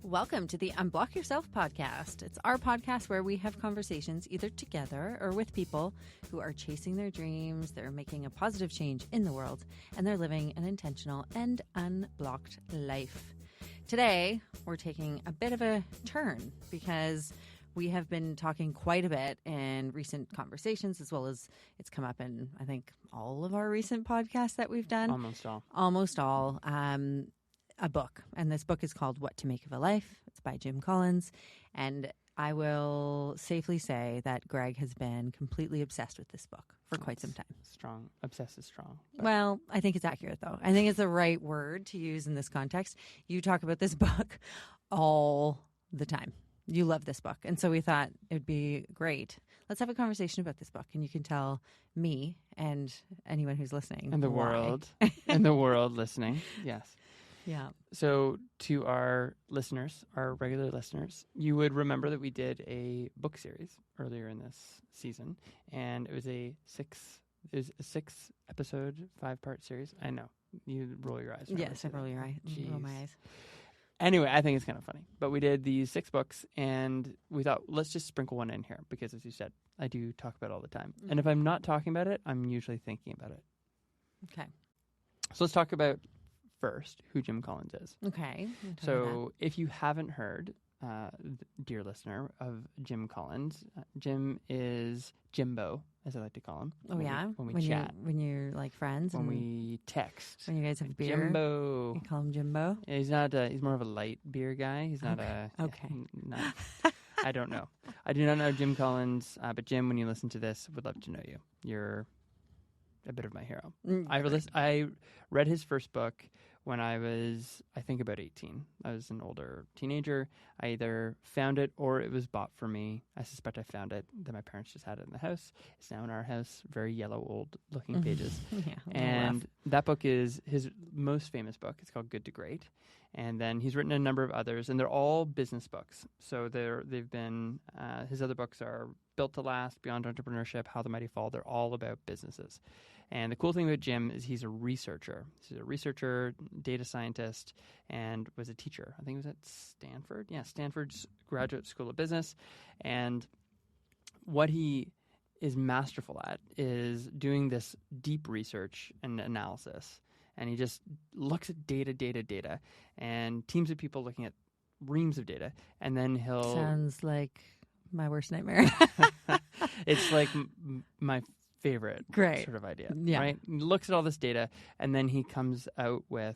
Welcome to the Unblock Yourself podcast. It's our podcast where we have conversations either together or with people who are chasing their dreams, they're making a positive change in the world, and they're living an intentional and unblocked life. Today, we're taking a bit of a turn because we have been talking quite a bit in recent conversations, as well as it's come up in, I think, all of our recent podcasts that we've done. Almost all. A book, and this book is called What to Make of a Life. It's by Jim Collins, and I will safely say that Greg has been completely obsessed with this book for quite some time. Strong. Obsessed is strong. Well, I think it's accurate, though. I think it's the right word to use in this context. You talk about this book all the time. You love this book, and so we thought it would be great. Let's have a conversation about this book, and you can tell me and anyone who's listening And the why. world. And the world listening. Yes. Yeah. So to our listeners, our regular listeners, you would remember that we did a book series earlier in this season, and it was a six episode, 5-part series. I know. You roll your eyes. Yes, I roll your eyes. Roll my eyes. Anyway, I think it's kind of funny. But we did these 6 books, and we thought, let's just sprinkle one in here, because as you said, I do talk about it all the time. Mm-hmm. And if I'm not talking about it, I'm usually thinking about it. Okay. So let's talk about first who Jim Collins is. Okay. So if you haven't heard, dear listener, of Jim Collins, Jim is Jimbo, as I like to call him. Oh, yeah? When we chat. When you're like friends? When we text. When you guys have beer? Jimbo. You call him Jimbo? Yeah, he's not. He's more of a light beer guy. He's not a... Okay. I don't know. I do not know Jim Collins, but Jim, when you listen to this, would love to know you. You're a bit of my hero. I read his first book when I was, I think, about 18. I was an older teenager. I either found it or it was bought for me. I suspect I found it. Then my parents just had it in the house. It's now in our house. Very yellow, old-looking pages. Yeah, and that book is his most famous book. It's called Good to Great. And then he's written a number of others, and they're all business books. So they've been, his other books are Built to Last, Beyond Entrepreneurship, How the Mighty Fall. They're all about businesses. And the cool thing about Jim is he's a researcher. He's a researcher, data scientist, and was a teacher. I think it was at Stanford. Yeah, Stanford's Graduate School of Business. And what he is masterful at is doing this deep research and analysis. And he just looks at data, and teams of people looking at reams of data. And then he'll... Sounds like my worst nightmare. It's like my favorite sort of idea, right? He looks at all this data, and then he comes out with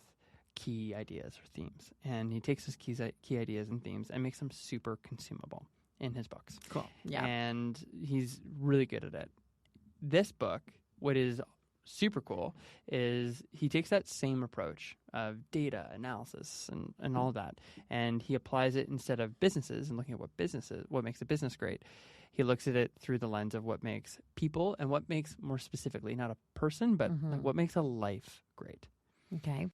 key ideas or themes. And he takes his key ideas and themes and makes them super consumable in his books. Cool. Yeah. And he's really good at it. This book, what is super cool, is he takes that same approach of data analysis and all of that, and he applies it instead of businesses and looking at what makes a business great. He looks at it through the lens of what makes people and what makes, more specifically, not a person, but like what makes a life great. Okay.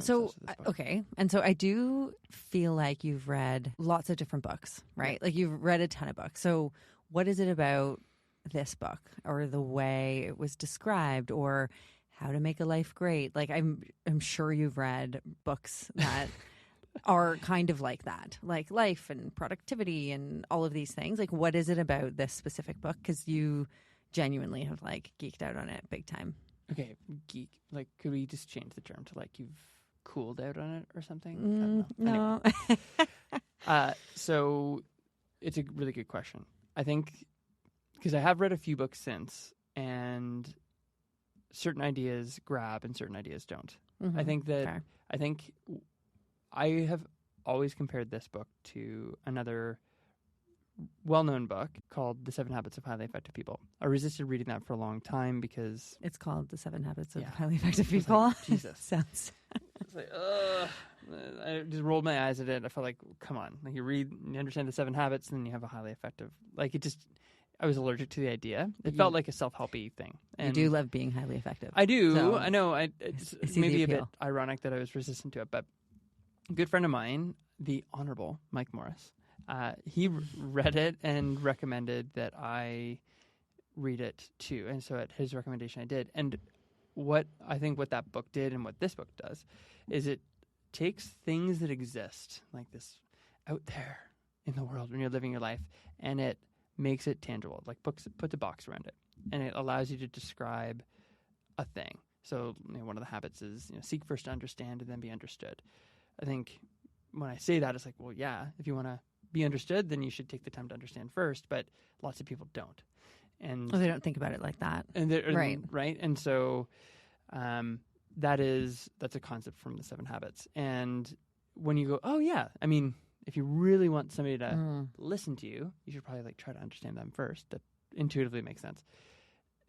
So, okay. And so I do feel like you've read lots of different books, right? Yeah. Like you've read a ton of books. So what is it about this book or the way it was described or how to make a life great? Like I'm sure you've read books that are kind of like that, like life and productivity and all of these things. Like what is it about this specific book? Because you genuinely have like geeked out on it big time. Okay, geek. Like, could we just change the term to like you've cooled out on it or something? No. Anyway. So it's a really good question. I think because I have read a few books since, and certain ideas grab and certain ideas don't. Mm-hmm. I think I have always compared this book to another well-known book called The 7 Habits of Highly Effective People. I resisted reading that for a long time because... It's called The 7 Habits of Highly Effective People. Like, Jesus. Sounds... It's like, I just rolled my eyes at it. I felt like, come on. Like you understand the 7 habits, and then you have a highly effective... Like it just... I was allergic to the idea. It felt like a self-helpy thing. And you do love being highly effective. I do. So I know. It's maybe a bit ironic that I was resistant to it, but a good friend of mine, the Honorable Mike Morris, he read it and recommended that I read it too. And so at his recommendation, I did. And what that book did and what this book does is it takes things that exist, like this out there in the world when you're living your life, and it makes it tangible. Like puts a box around it, and it allows you to describe a thing. So one of the habits is seek first to understand and then be understood. I think when I say that, it's like, well, yeah, if you want to be understood, then you should take the time to understand first. But lots of people don't, and they don't think about it like that. Right. And so that's a concept from the 7 Habits. And when you go, oh yeah, I mean, if you really want somebody to listen to you, you should probably try to understand them first. That intuitively makes sense.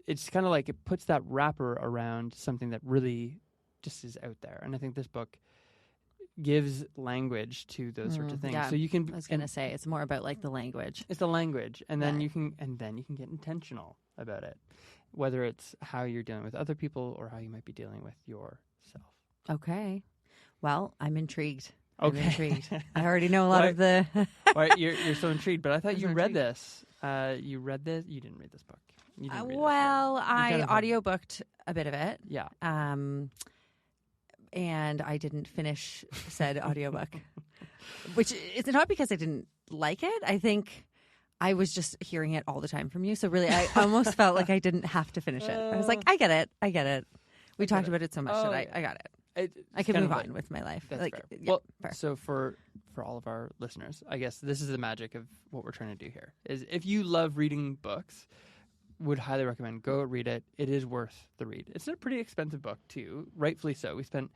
It's kind of like it puts that wrapper around something that really just is out there. And I think this book gives language to those sorts of things. Yeah. So you can. I was going to say it's more about the language. It's the language, and then you can get intentional about it, whether it's how you're dealing with other people or how you might be dealing with yourself. Okay. Well, I'm intrigued. Okay. I'm intrigued. I already know a lot of the. Why, you're so intrigued, but I thought you read this. You read this. You didn't read this book. You didn't read I audiobooked a bit of it. Yeah. And I didn't finish said audiobook, which is not because I didn't like it. I think I was just hearing it all the time from you. So really, I almost felt like I didn't have to finish it. I was like, I get it. We talked about it so much that I got it. I can move on with my life. That's fair. Yeah, fair. So for all of our listeners, I guess this is the magic of what we're trying to do here. Is if you love reading books, would highly recommend go read it. It is worth the read. It's a pretty expensive book too, rightfully so. We spent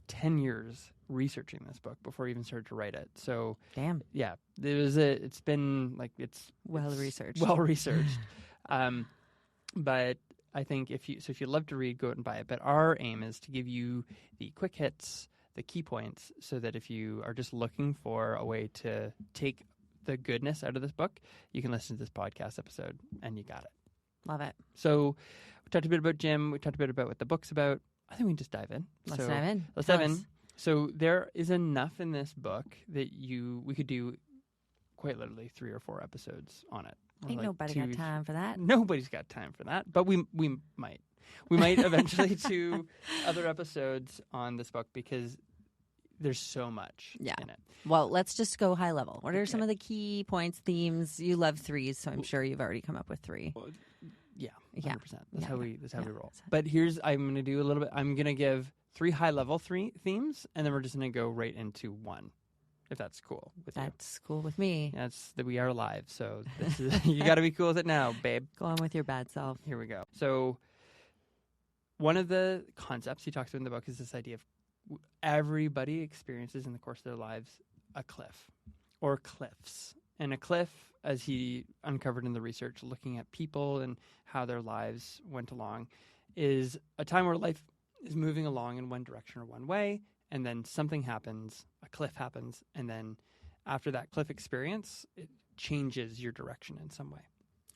10 years researching this book before we even started to write it. So damn, yeah, it's been well researched. But I think if you love to read, go out and buy it. But our aim is to give you the quick hits, the key points, so that if you are just looking for a way to take the goodness out of this book, you can listen to this podcast episode and you got it. Love it. So we talked a bit about Jim. We talked a bit about what the book's about. I think we can just dive in. Let's dive in. So there is enough in this book that we could do quite literally 3 or 4 episodes on it. Ain't nobody got time for that. Nobody's got time for that. But we might. We might eventually do other episodes on this book because there's so much in it. Well, let's just go high level. What are some of the key points, themes? You love 3s, so I'm sure you've already come up with 3. Well, yeah, 100%. That's how we roll. So. But I'm going to do a little bit. I'm going to give 3 high-level themes, and then we're just going to go right into 1, if that's cool with you. That's cool with me. That's that we are live, so this is, you got to be cool with it now, babe. Go on with your bad self. Here we go. So one of the concepts he talks about in the book is this idea of everybody experiences in the course of their lives a cliff or cliffs. And a cliff, as he uncovered in the research, looking at people and how their lives went along, is a time where life is moving along in one direction or one way, and then something happens, a cliff happens, and then after that cliff experience, it changes your direction in some way.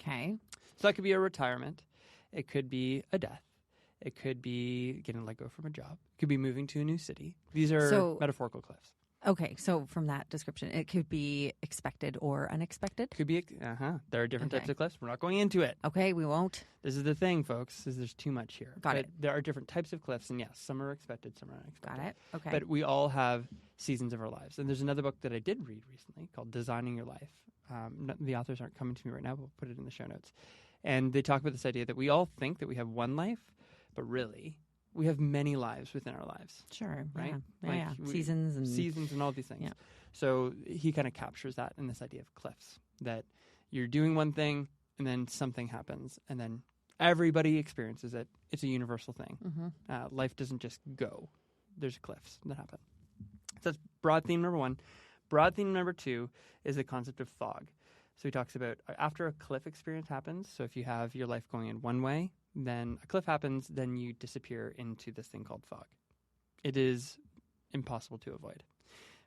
Okay. So that could be a retirement. It could be a death. It could be getting let go from a job. It could be moving to a new city. These are metaphorical cliffs. Okay, so from that description, it could be expected or unexpected? Could be, There are different types of cliffs. We're not going into it. Okay, we won't. This is the thing, folks, is there's too much here. Got it. There are different types of cliffs, and yes, some are expected, some are unexpected. Got it, okay. But we all have seasons of our lives. And there's another book that I did read recently called Designing Your Life. The authors aren't coming to me right now, but we'll put it in the show notes. And they talk about this idea that we all think that we have one life, but really, we have many lives within our lives. Sure. Right? Yeah. Seasons and all these things. Yeah. So he kind of captures that in this idea of cliffs, that you're doing one thing and then something happens and then everybody experiences it. It's a universal thing. Mm-hmm. Life doesn't just go. There's cliffs that happen. So that's broad theme number 1. Broad theme number 2 is the concept of fog. So he talks about after a cliff experience happens, so if you have your life going in one way, then a cliff happens, then you disappear into this thing called fog. It is impossible to avoid.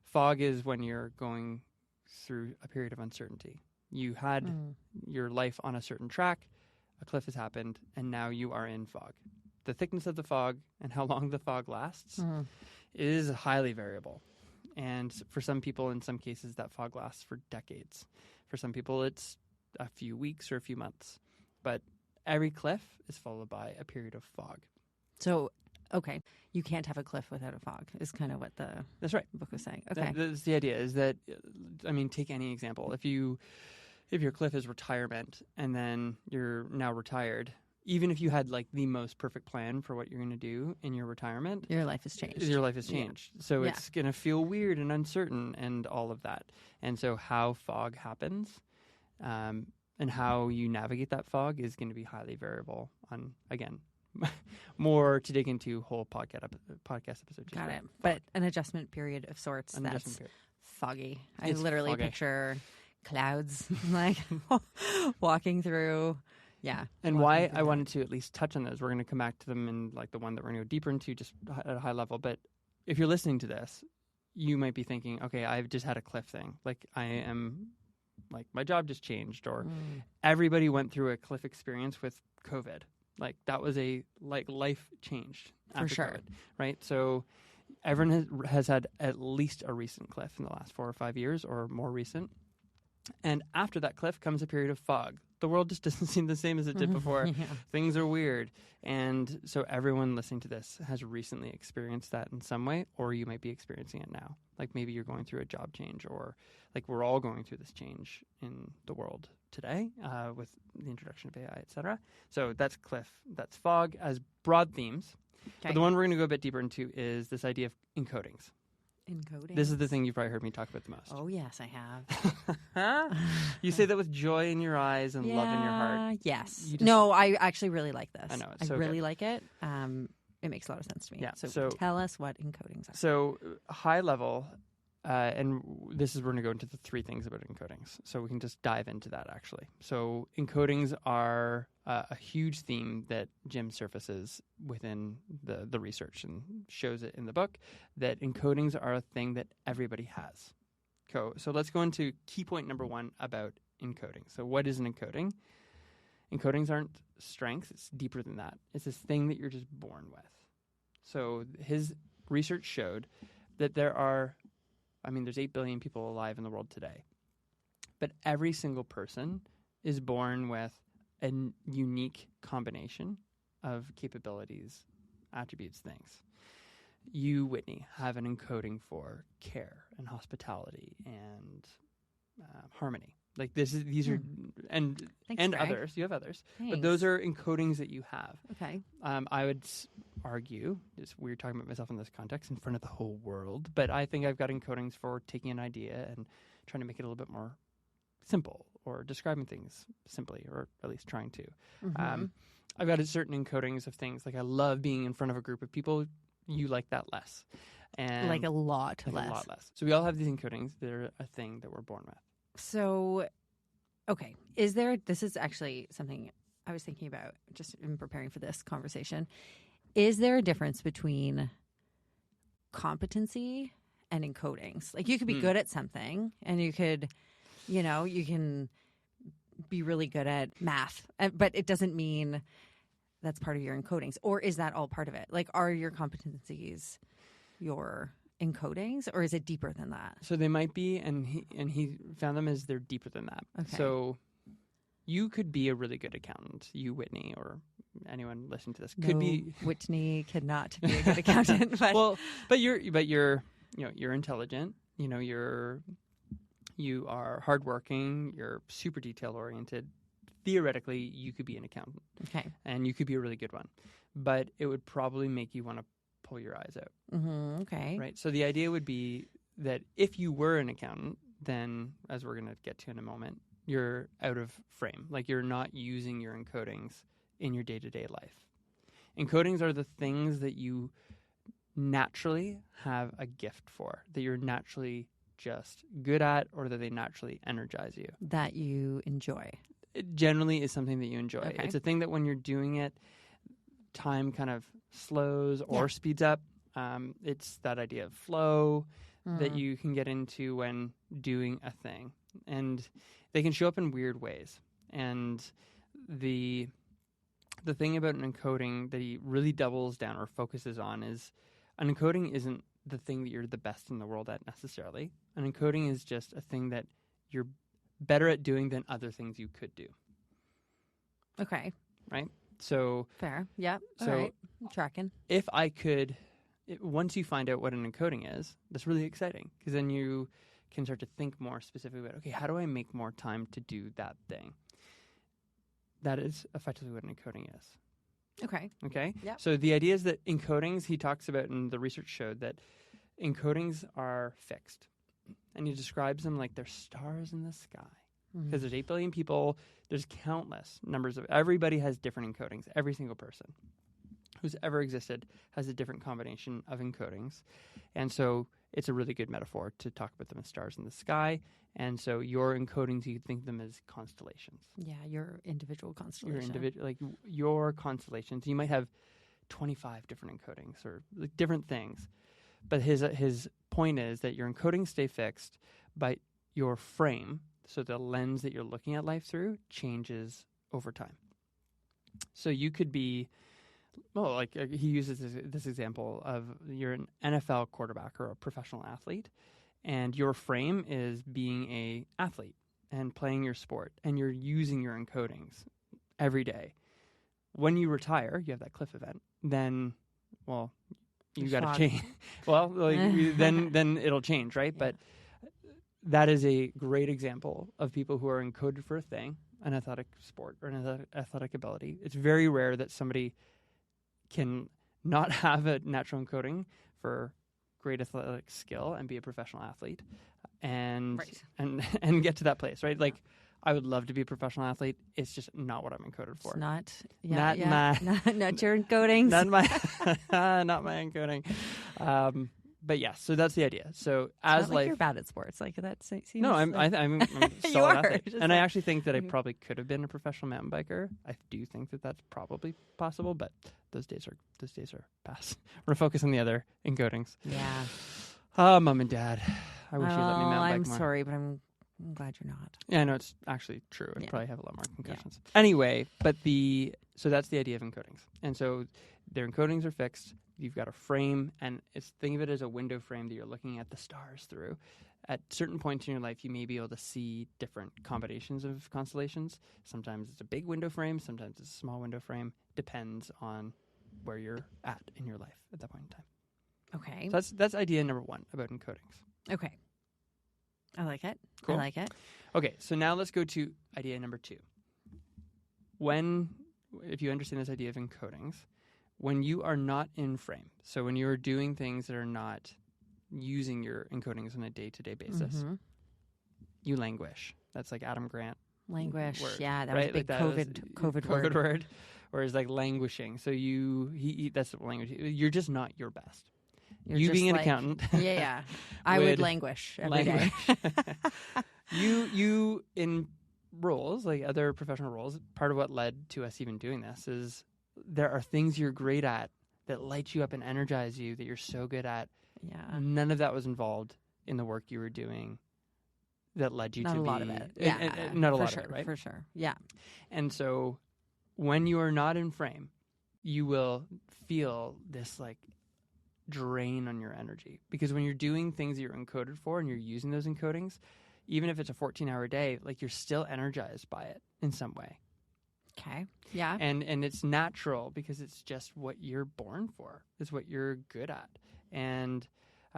Fog is when you're going through a period of uncertainty. You had your life on a certain track, a cliff has happened, and now you are in fog. The thickness of the fog and how long the fog lasts is highly variable. And for some people, in some cases, that fog lasts for decades. For some people, it's a few weeks or a few months. But every cliff is followed by a period of fog. So, okay, you can't have a cliff without a fog is kind of what the That's right. book was saying. Okay. That's the idea, is that I mean, take any example. If your cliff is retirement and then you're now retired, even if you had like the most perfect plan for what you're going to do in your retirement, your life has changed. Your life has changed. Yeah. So it's going to feel weird and uncertain and all of that. And so how fog happens and how you navigate that fog is going to be highly variable on, again, more to dig into whole podcast episode. Got it. But an adjustment period of sorts that's foggy. I literally picture clouds like walking through. Yeah. And why I wanted to at least touch on those, we're going to come back to them in like the one that we're going to go deeper into just at a high level. But if you're listening to this, you might be thinking, okay, I've just had a cliff thing. Like I am, like my job just changed, or everybody went through a cliff experience with COVID. Like that was life changed after for sure. COVID, right? So everyone has had at least a recent cliff in the last 4 or 5 years or more recent. And after that cliff comes a period of fog. The world just doesn't seem the same as it did before. Yeah. Things are weird. And so everyone listening to this has recently experienced that in some way, or you might be experiencing it now. Like maybe you're going through a job change, or like we're all going through this change in the world today with the introduction of AI, et cetera. So that's cliff, that's fog as broad themes. Okay. But the one we're going to go a bit deeper into is this idea of encodings. Encoding. This is the thing you've probably heard me talk about the most. Oh, yes, I have. You say that with joy in your eyes and love in your heart. Yes. No, I actually really like this. I know. I really like it. It makes a lot of sense to me. Yeah. So tell us what encodings are. So high level, and this is we're going to go into the 3 things about encodings. So we can just dive into that actually. So encodings are a huge theme that Jim surfaces within the research and shows it in the book, that encodings are a thing that everybody has. So let's go into key point number 1 about encoding. So what is an encoding? Encodings aren't strengths. It's deeper than that. It's this thing that you're just born with. So his research showed that there's 8 billion people alive in the world today. But every single person is born with a unique combination of capabilities, attributes, things. You, Whitney, have an encoding for care and hospitality and harmony. Like these are and Thanks, and Greg. others. You have others, Thanks. but those are encodings that you have. Okay. I would argue, it's weird talking about myself in this context in front of the whole world, but I think I've got encodings for taking an idea and trying to make it a little bit more simple, or describing things simply, or at least trying to. Mm-hmm. I've got certain encodings of things, like I love being in front of a group of people. You like that less. And like a lot less. So we all have these encodings. They're a thing that we're born with. So, okay. This is actually something I was thinking about just in preparing for this conversation. Is there a difference between competency and encodings? Like you could be good at something and you could, you can be really good at math, but it doesn't mean that's part of your encodings. Or is that all part of it? Like, are your competencies your encodings, or is it deeper than that? So they might be, and he found them as they're deeper than that. Okay. So you could be a really good accountant, you, Whitney, or anyone listening to this could be. Whitney cannot be a good accountant. But but you're intelligent. You are hardworking. You're super detail oriented. Theoretically, you could be an accountant. Okay. And you could be a really good one, but it would probably make you want to pull your eyes out. Mm-hmm. Okay. Right. So the idea would be that if you were an accountant, then, as we're going to get to in a moment, you're out of frame. Like you're not using your encodings in your day-to-day life. Encodings are the things that you naturally have a gift for, that you're naturally just good at, or that they naturally energize you. That you enjoy. It generally is something that you enjoy. Okay. It's a thing that when you're doing it, time kind of slows or speeds up. It's that idea of flow that you can get into when doing a thing. And they can show up in weird ways. And the thing about an encoding that he really doubles down or focuses on is an encoding isn't the thing that you're the best in the world at necessarily. An encoding is just a thing that you're better at doing than other things you could do. Okay. Right? So fair. Yep. So all right. I'm tracking. If I could, once you find out what an encoding is, that's really exciting, because then you can start to think more specifically about, okay, how do I make more time to do that thing? That is effectively what an encoding is. Okay. Okay? Yeah. So the idea is that encodings, he talks about, and the research showed that encodings are fixed. And he describes them like they're stars in the sky. Because there's 8 billion people, there's countless numbers of, everybody has different encodings. Every single person who's ever existed has a different combination of encodings. And so it's a really good metaphor to talk about them as stars in the sky. And so your encodings, you could think of them as constellations. Yeah, your individual constellation. Your constellations. You might have 25 different encodings or like different things. But his point is that your encodings stay fixed, but your frame, so the lens that you're looking at life through, changes over time. So you could be, well, like he uses this example of you're an NFL quarterback or a professional athlete, and your frame is being a athlete and playing your sport, and you're using your encodings every day. When you retire, you have that cliff event, then, well, you got to change. Well, like, then it'll change, right? Yeah. But that is a great example of people who are encoded for a thing, an athletic sport or an athletic ability. It's very rare that somebody can not have a natural encoding for great athletic skill and be a professional athlete and get to that place, right? Like, I would love to be a professional athlete. It's just not what I'm encoded for. It's not. Not your encodings. Not my encoding. But yeah, so that's the idea. So as it's not life, like you're bad at sports, like that seems. No, I'm a solid athlete, and I actually think that I Okay. probably could have been a professional mountain biker. I do think that that's probably possible, but those days are past. We're focused on the other encodings. Yeah. Oh, mom and dad, I wish you let me mountain bike I'm more. sorry, but I'm glad you're not. Yeah, no, it's actually true. I'd Yeah. probably have a lot more concussions. Yeah. Anyway, so that's the idea of encodings. And so their encodings are fixed. You've got a frame, and think of it as a window frame that you're looking at the stars through. At certain points in your life, you may be able to see different combinations of constellations. Sometimes it's a big window frame. Sometimes it's a small window frame. Depends on where you're at in your life at that point in time. Okay. So that's idea number 1 about encodings. Okay. I like it. Cool. I like it. Okay, so now let's go to idea number 2. If you understand this idea of encodings, when you are not in frame, so when you're doing things that are not using your encodings on a day-to-day basis, you languish. That's like Adam Grant. Languish. Word, yeah, that right? was a big COVID word. Whereas like languishing. So that's the language. You're just not your best. You being an accountant. Yeah. I would languish every day. You in roles, like other professional roles, part of what led to us even doing this is there are things you're great at that light you up and energize you that you're so good at. Yeah. None of that was involved in the work you were doing that led you not to a be... lot of it. Yeah. Not a lot of it, right? For sure. Yeah. And so when you are not in frame, you will feel this like drain on your energy. Because when you're doing things that you're encoded for and you're using those encodings, even if it's a 14-hour day, like you're still energized by it in some way. Okay. Yeah. And it's natural because it's just what you're born for. It's what you're good at. And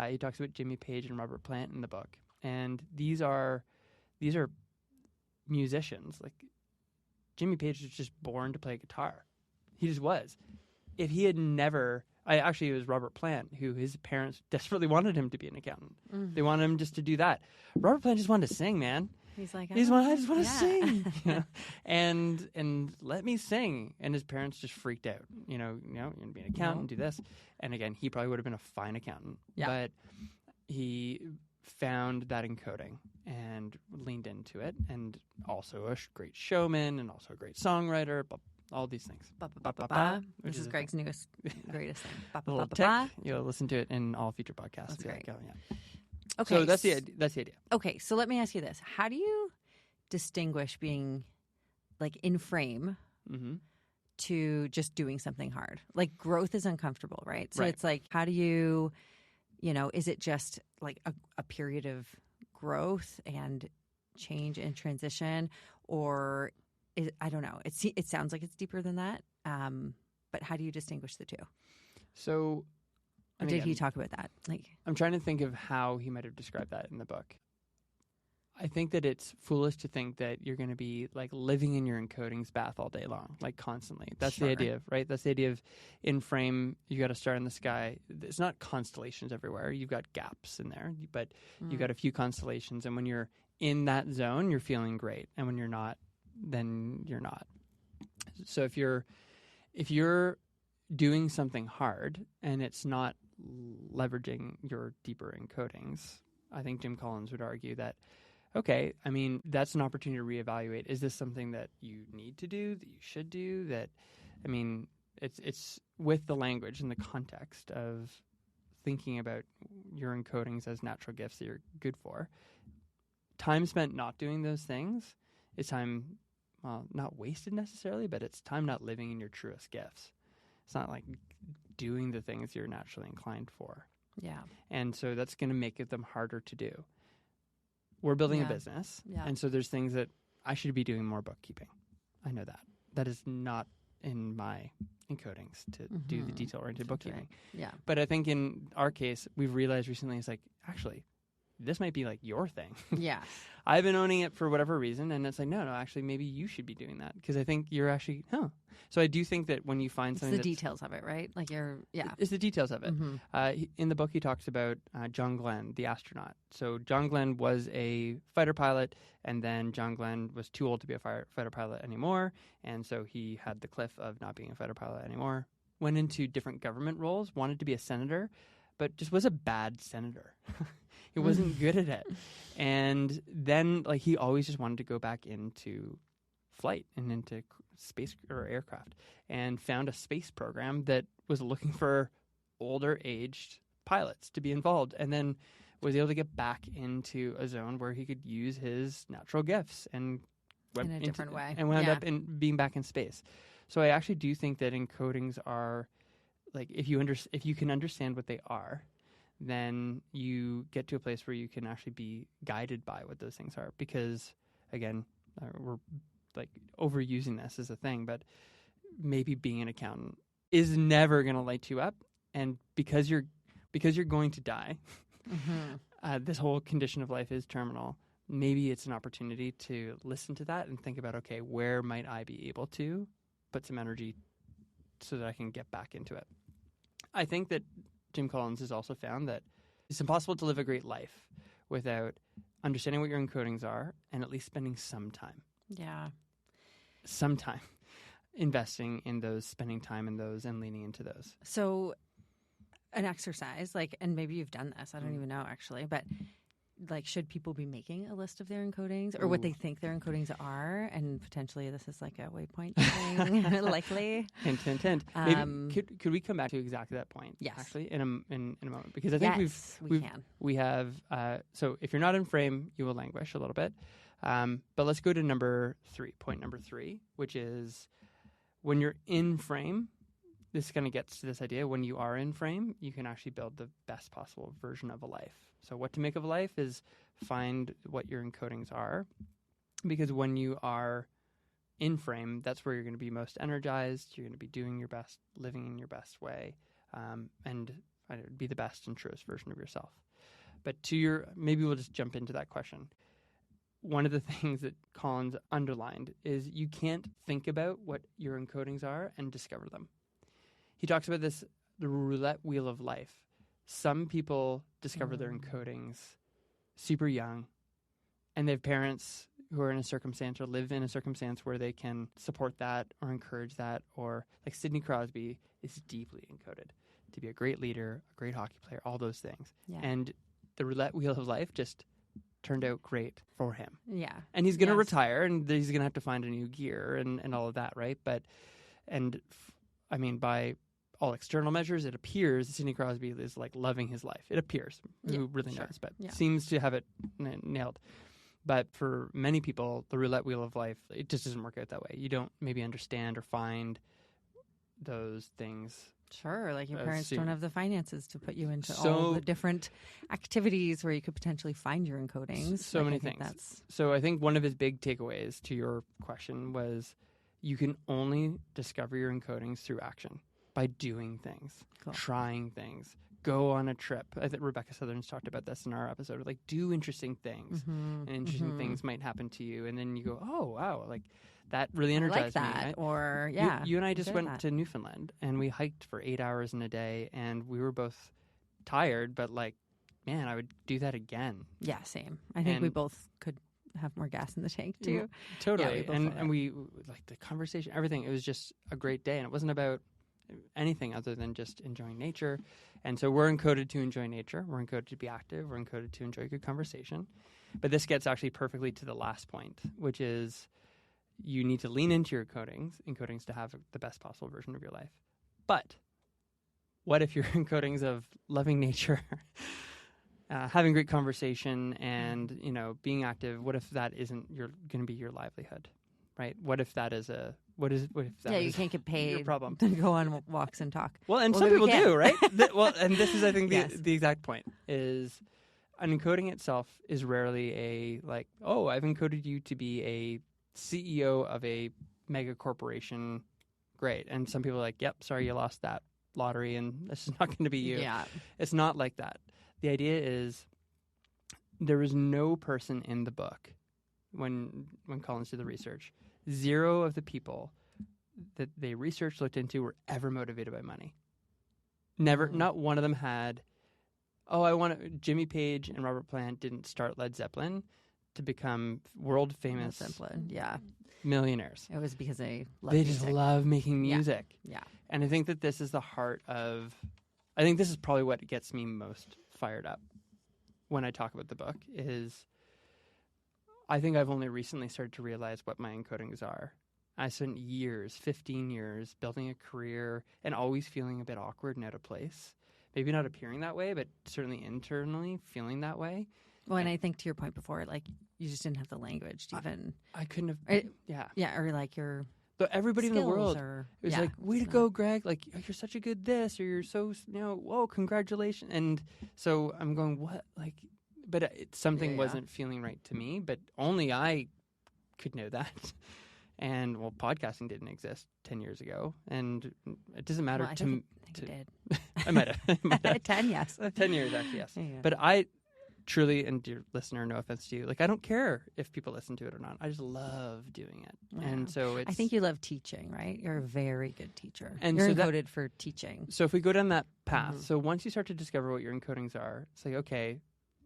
he talks about Jimmy Page and Robert Plant in the book. And these are musicians. Like Jimmy Page was just born to play guitar. He just was. If he had never... it was Robert Plant who his parents desperately wanted him to be an accountant. Mm. They wanted him just to do that. Robert Plant just wanted to sing, man. He's like, I just want to sing, you know? and let me sing. And his parents just freaked out. You're going to be an accountant, do this. And again, he probably would have been a fine accountant. Yeah. But he found that encoding and leaned into it. And also a great showman and also a great songwriter, all these things. This is Greg's newest, greatest thing. A little tick. You'll listen to it in all future podcasts. That's great. Like, oh, yeah. Okay. So that's the idea. Okay, so let me ask you this. How do you distinguish being like in frame to just doing something hard? Like growth is uncomfortable, right? So it's like, how do you, is it just like a period of growth and change and transition, or I don't know. It sounds like it's deeper than that. But how do you distinguish the two? So, or did he talk about that? Like, I'm trying to think of how he might have described that in the book. I think that it's foolish to think that you're going to be like living in your encodings bath all day long, like constantly. That's the idea of, right? That's the idea of in frame, you got a star in the sky. It's not constellations everywhere. You've got gaps in there, but you've got a few constellations. And when you're in that zone, you're feeling great. And when you're not, then you're not. So if you're doing something hard and it's not leveraging your deeper encodings, I think Jim Collins would argue that, okay, I mean, that's an opportunity to reevaluate. Is this something that you need to do, that you should do? That, I mean, it's with the language and the context of thinking about your encodings as natural gifts that you're good for. Time spent not doing those things is time, well, not wasted necessarily, but it's time not living in your truest gifts. It's not like doing the things you're naturally inclined for. Yeah. And so that's going to make them harder to do. We're building a business, and so there's things that I should be doing more bookkeeping. I know that. That is not in my encodings to do the detail-oriented bookkeeping. Yeah. But I think in our case, we've realized recently it's like, actually, this might be like your thing. Yeah. I've been owning it for whatever reason, and it's like, no, actually, maybe you should be doing that because I think you're actually, So I do think that when you find something, it's the details of it, right? Like it's the details of it. In the book, he talks about John Glenn, the astronaut. So John Glenn was a fighter pilot, and then John Glenn was too old to be a fighter pilot anymore, and so he had the cliff of not being a fighter pilot anymore. Went into different government roles, wanted to be a senator, but just was a bad senator. He wasn't good at it. And then like he always just wanted to go back into flight and into space or aircraft, and found a space program that was looking for older aged pilots to be involved, and then was able to get back into a zone where he could use his natural gifts and in a different way, and wound up in being back in space. So I actually do think that encodings are like if you can understand what they are, then you get to a place where you can actually be guided by what those things are. Because again, we're like overusing this as a thing, but maybe being an accountant is never going to light you up, and because you're going to die, this whole condition of life is terminal. Maybe it's an opportunity to listen to that and think about, okay, where might I be able to put some energy so that I can get back into it. I think that Jim Collins has also found that it's impossible to live a great life without understanding what your encodings are and at least spending some time. Yeah. Some time investing in those, spending time in those, and leaning into those. So an exercise, like, and maybe you've done this, I don't even know actually, but like, should people be making a list of their encodings or what they think their encodings are? And potentially this is like a waypoint thing, likely. Hint, hint, hint. Maybe, could we come back to exactly that point? Yes. Actually, in a moment, because I think we have. So if you're not in frame, you will languish a little bit. But let's go to point number three, which is when you're in frame. This kind of gets to this idea. When you are in frame, you can actually build the best possible version of a life. So what to make of a life is find what your encodings are, because when you are in frame, that's where you're going to be most energized. You're going to be doing your best, living in your best way, and be the best and truest version of yourself. But maybe we'll just jump into that question. One of the things that Collins underlined is you can't think about what your encodings are and discover them. He talks about this, the roulette wheel of life. Some people discover their encodings super young, and they have parents who are in a circumstance or live in a circumstance where they can support that or encourage that. Or like Sidney Crosby is deeply encoded to be a great leader, a great hockey player, all those things. Yeah. And the roulette wheel of life just turned out great for him. Yeah. And he's going to retire, and he's going to have to find a new gear and all of that, right? But, by all external measures, it appears Sidney Crosby is like loving his life. It appears. Who really knows, but seems to have it nailed. But for many people, the roulette wheel of life, it just doesn't work out that way. You don't maybe understand or find those things. Sure, like your parents don't have the finances to put you into all the different activities where you could potentially find your encodings. So many things. So I think one of his big takeaways to your question was you can only discover your encodings through action. By doing things, trying things, go on a trip. I think Rebecca Southern's talked about this in our episode. Like, do interesting things, and interesting things might happen to you, and then you go, "Oh, wow!" Like that really energized I like that. me. Or you and I just went to Newfoundland, and we hiked for 8 hours in a day, and we were both tired, but like, man, I would do that again. Yeah, same. I think we both could have more gas in the tank too. Totally. Yeah, and we like the conversation, everything. It was just a great day, and it wasn't about anything other than just enjoying nature. And so we're encoded to enjoy nature. We're encoded to be active. We're encoded to enjoy good conversation. But this gets actually perfectly to the last point, which is you need to lean into your encodings to have the best possible version of your life. But what if your encodings of loving nature, having great conversation, and being active? What if that isn't going to be your livelihood, right? What if that is you can't get paid your problem to go on walks and talk? Well, and some people do, right? And this is, I think, the exact point is an encoding itself is rarely a like, oh, I've encoded you to be a CEO of a mega corporation. Great. And some people are like, yep, sorry, you lost that lottery and this is not going to be you. Yeah. It's not like that. The idea is there is no person in the book when Collins did the research, zero of the people that they researched, looked into, were ever motivated by money. Never, not one of them had, Jimmy Page and Robert Plant didn't start Led Zeppelin to become world famous millionaires. It was because they just love making music. Yeah. And I think that this is the heart of, I think this is probably what gets me most fired up when I talk about the book is I think I've only recently started to realize what my encodings are. I spent years, 15 years, building a career and always feeling a bit awkward and out of place. Maybe not appearing that way, but certainly internally feeling that way. Well, and I think to your point before, like, you just didn't have the language to even... I couldn't have... Yeah, or like your... So everybody in the world was like, way to go, Greg. Like, you're such a good this, or you're so, whoa, congratulations. And so I'm going, what? Like, but something wasn't feeling right to me, but only I could know that. And, well, podcasting didn't exist 10 years ago. And it doesn't matter I think it did. I might have. 10, yes. 10 years, actually, yes. Yeah. But I truly, and dear listener, no offense to you, like, I don't care if people listen to it or not. I just love doing it. Yeah. And so I think you love teaching, right? You're a very good teacher. And you're so encoded for teaching. So if we go down that path, so once you start to discover what your encodings are, it's like, okay,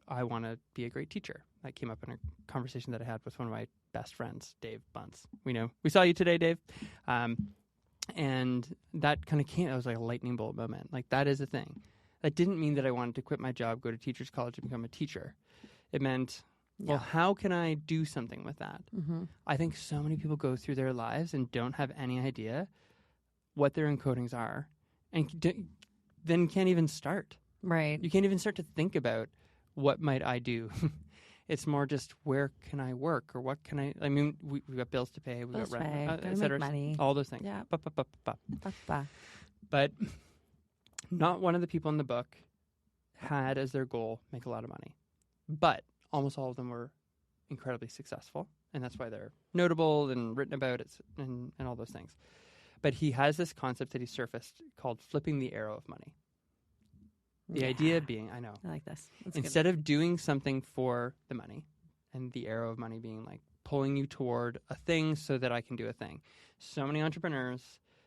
I want to be a great teacher. That came up in a conversation that I had with one of my best friends, Dave Bunce. We saw you today, Dave. And that kind of came, it was like a lightning bolt moment. Like, that is a thing. That didn't mean that I wanted to quit my job, go to teacher's college, and become a teacher. It meant, well, how can I do something with that? I think so many people go through their lives and don't have any idea what their encodings are, and then can't even start. Right. You can't even start to think about what might I do. It's more just where can I work or what can I mean, we've got bills to pay, we've got rent, et cetera, money. all those things. Yeah. But not one of the people in the book had as their goal make a lot of money. But almost all of them were incredibly successful, and that's why they're notable and written about it and all those things. But he has this concept that he surfaced called flipping the arrow of money. The idea being, I like this. That's instead of doing something for the money, and the arrow of money being like pulling you toward a thing so that I can do a thing. So many entrepreneurs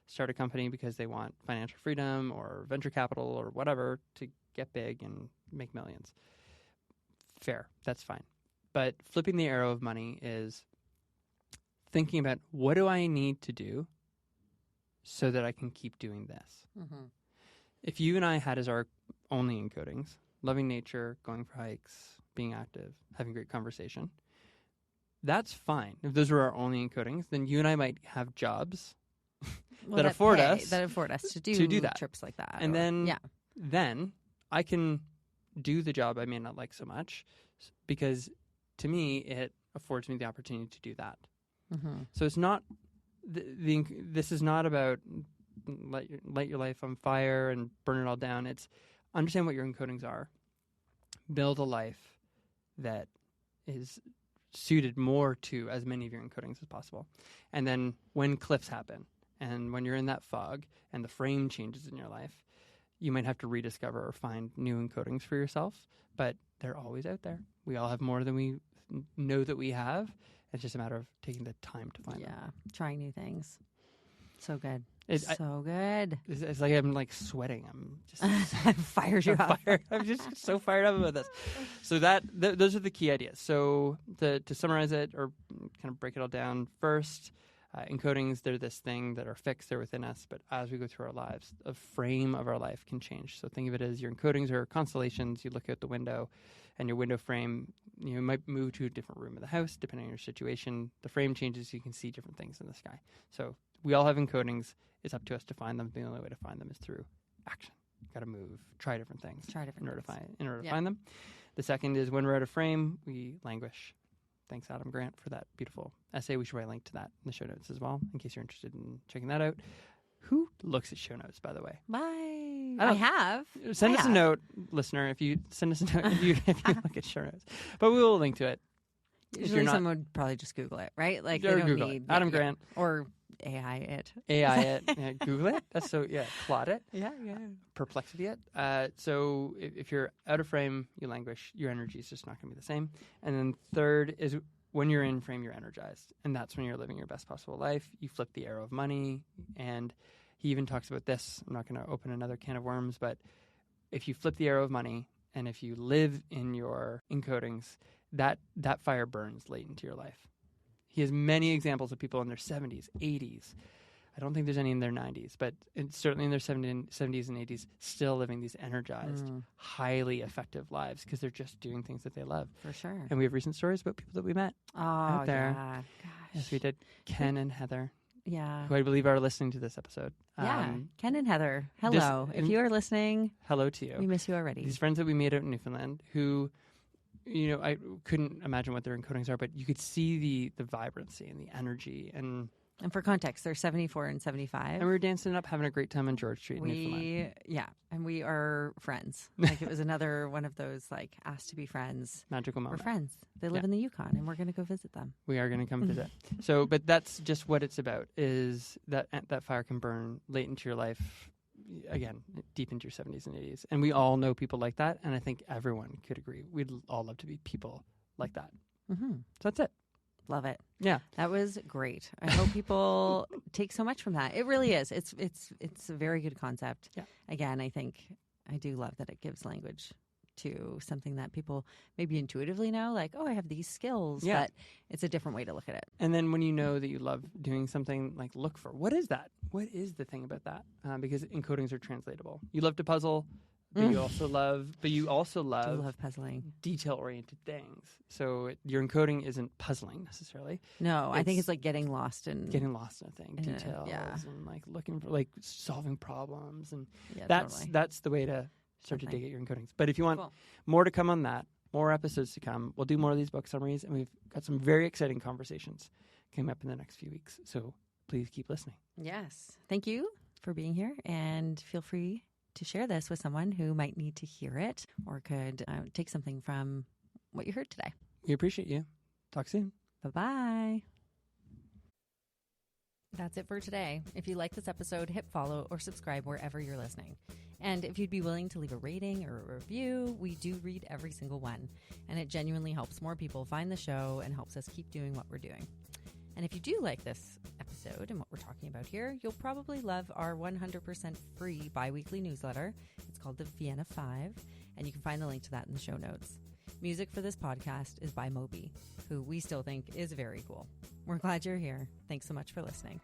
start a company because they want financial freedom or venture capital or whatever to get big and make millions. Fair, that's fine. But flipping the arrow of money is thinking about, what do I need to do so that I can keep doing this? If you and I had as our only encodings, loving nature, going for hikes, being active, having great conversation, that's fine. If those were our only encodings, then you and I might have jobs that afford us to do that. Trips like that. And then I can do the job I may not like so much, because to me it affords me the opportunity to do that. So it's not this is not about light your life on fire and burn it all down. It's understand what your encodings are, build a life that is suited more to as many of your encodings as possible. And then when cliffs happen and when you're in that fog and the frame changes in your life, you might have to rediscover or find new encodings for yourself, but they're always out there. We all have more than we know that we have. It's just a matter of taking the time to find them. Yeah, trying new things. So good. Good. It's like I'm like sweating. I'm just fired you up. I'm just so fired up about this. So those are the key ideas. So to summarize it or kind of break it all down, first, encodings, they're this thing that are fixed, they're within us, but as we go through our lives, the frame of our life can change. So think of it as your encodings are constellations. You look out the window, and your window frame, you might move to a different room of the house, depending on your situation. The frame changes, you can see different things in the sky. So we all have encodings. It's up to us to find them. The only way to find them is through action. Got to move, try different things in order to find them. The second is when we're out of frame, we languish. Thanks, Adam Grant, for that beautiful essay. We should write a link to that in the show notes as well, in case you're interested in checking that out. Who looks at show notes, by the way? I have. Send us a note, listener, if you send us a note if you look at show notes. But we will link to it. Usually someone would probably just Google it, right? Like they don't Google need Adam Grant. Or AI it. AI it. Yeah, Google it. That's so, plot it. Yeah. Perplexity it. So if you're out of frame, you languish. Your energy is just not going to be the same. And then third is when you're in frame, you're energized. And that's when you're living your best possible life. You flip the arrow of money. And he even talks about this. I'm not going to open another can of worms, but if you flip the arrow of money and if you live in your encodings, that fire burns late into your life. He has many examples of people in their 70s, 80s. I don't think there's any in their 90s, but certainly in their 70s and 80s, still living these energized, highly effective lives because they're just doing things that they love. For sure. And we have recent stories about people that we met out there. Yeah. Gosh. Yes, we did. Ken and Heather. Yeah. Who I believe are listening to this episode. Yeah. Ken and Heather. Hello. If you are listening, hello to you. We miss you already. These friends that we made out in Newfoundland who, I couldn't imagine what their encodings are, but you could see the vibrancy and the energy. And for context, they're 74 and 75. And we were dancing up, having a great time on George Street in Newfoundland. Yeah. And we are friends. Like it was another one of those like asked to be friends. Magical moment. We're friends. They live in the Yukon and we're going to go visit them. We are going to come visit. So, but that's just what it's about, is that fire can burn late into your life, again, deep into your 70s and 80s. And we all know people like that. And I think everyone could agree. We'd all love to be people like that. Mm-hmm. So that's it. Love it. Yeah. That was great. I hope people take so much from that. It really is. It's a very good concept. Yeah. Again, I think I do love that it gives language to something that people maybe intuitively know, like, oh, I have these skills, but it's a different way to look at it. And then when you know that you love doing something, like look for, what is that? What is the thing about that? Because encodings are translatable. You love to puzzle, but you also love puzzling, detail-oriented things. So your encoding isn't puzzling necessarily. No, I think it's like getting lost in a thing, details, and like looking for like solving problems, and that's the way to start to dig at your encodings. But if you want more to come on that, more episodes to come, we'll do more of these book summaries, and we've got some very exciting conversations coming up in the next few weeks. So please keep listening. Yes, thank you for being here, and feel free to share this with someone who might need to hear it or could take something from what you heard today. We appreciate you. Talk soon. Bye-bye. That's it for today. If you like this episode, hit follow or subscribe wherever you're listening. And if you'd be willing to leave a rating or a review, we do read every single one. And it genuinely helps more people find the show and helps us keep doing what we're doing. And if you do like this episode and what we're talking about here, you'll probably love our 100% free bi-weekly newsletter. It's called the Vienna 5, and you can find the link to that in the show notes. Music for this podcast is by Moby, who we still think is very cool. We're glad you're here. Thanks so much for listening.